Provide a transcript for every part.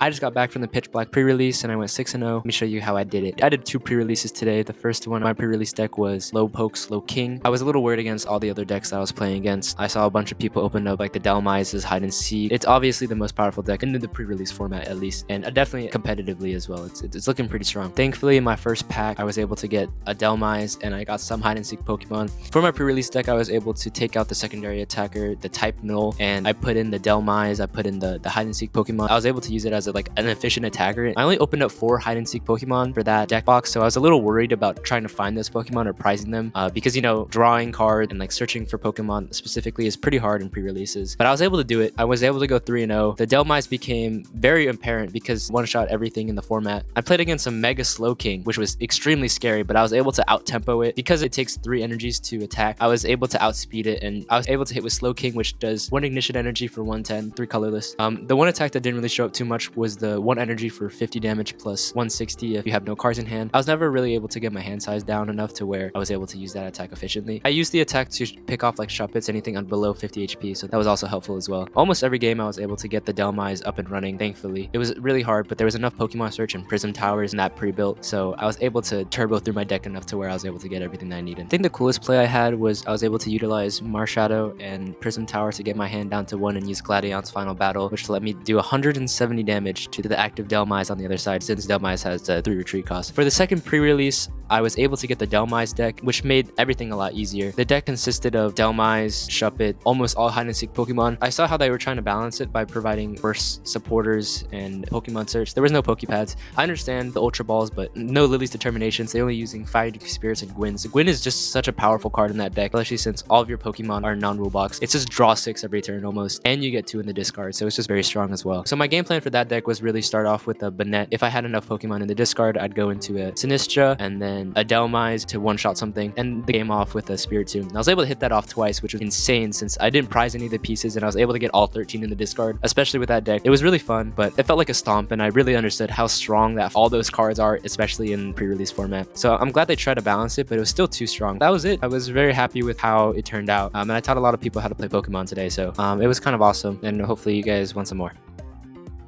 I just got back from the Pitch Black pre-release and I went 6-0. Let me show you how I did it. I did 2 pre-releases today. The first one, my pre-release deck was Slowpoke, Slowking. I was a little worried against all the other decks that I was playing against. I saw a bunch of people open up like the Dhelmise's Hide and Seek. It's obviously the most powerful deck in the pre-release format at least, and definitely competitively as well. It's looking pretty strong. Thankfully, in my first pack, I was able to get a Dhelmise and I got some Hide and Seek Pokemon. For my pre-release deck, I was able to take out the secondary attacker, the type Null, and I put in the Dhelmise, I put in the Hide and Seek Pokemon. I was able to use it as like an efficient attacker. I only opened up 4 Hide and Seek Pokemon for that deck box, so I was a little worried about trying to find those Pokemon or prizing them because, you know, drawing cards and like searching for Pokemon specifically is pretty hard in pre-releases. But I was able to do it. I was able to go 3-0. The Dhelmise became very apparent because one-shot everything in the format. I played against a Mega Slowking, which was extremely scary, but I was able to out-tempo it. Because it takes 3 energies to attack, I was able to outspeed it, and I was able to hit with Slowking, which does 1 ignition energy for 110, 3 colorless. The one attack that didn't really show up too much was the 1 energy for 50 damage plus 160 if you have no cards in hand. I was never really able to get my hand size down enough to where I was able to use that attack efficiently. I used the attack to pick off like Shuppets, anything on below 50 HP, so that was also helpful as well. Almost every game I was able to get the Dhelmise up and running, thankfully. It was really hard, but there was enough Pokemon Search and Prism Towers in that pre-built, so I was able to turbo through my deck enough to where I was able to get everything that I needed. I think the coolest play I had was I was able to utilize Marshadow and Prism Tower to get my hand down to 1 and use Gladion's Final Battle, which let me do 170 damage to the active Dhelmise on the other side, since Dhelmise has 3 retreat costs. For the second pre-release, I was able to get the Dhelmise deck, which made everything a lot easier. The deck consisted of Dhelmise, Shuppet, almost all hide and seek Pokemon. I saw how they were trying to balance it by providing burst supporters and Pokemon Search. There was no Pokepads. I understand the Ultra Balls, but no Lily's Determinations. They're only using Fire Spirits and Gwyn. So Gwyn is just such a powerful card in that deck, especially since all of your Pokemon are non-rule box. It's just draw 6 every turn almost, and you get 2 in the discard, so it's just very strong as well. So my game plan for that deck was really start off with a Banette. If I had enough Pokemon in the discard, I'd go into a Sinistra and then a Dhelmise to one-shot something, and the game off with a Spiritomb. And I was able to hit that off twice, which was insane since I didn't prize any of the pieces, and I was able to get all 13 in the discard, especially with that deck. It was really fun, but it felt like a stomp, and I really understood how strong that all those cards are, especially in pre-release format. So I'm glad they tried to balance it, but it was still too strong. That was it. I was very happy with how it turned out, and I taught a lot of people how to play Pokemon today, so it was kind of awesome, and hopefully you guys want some more.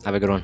Have a good one.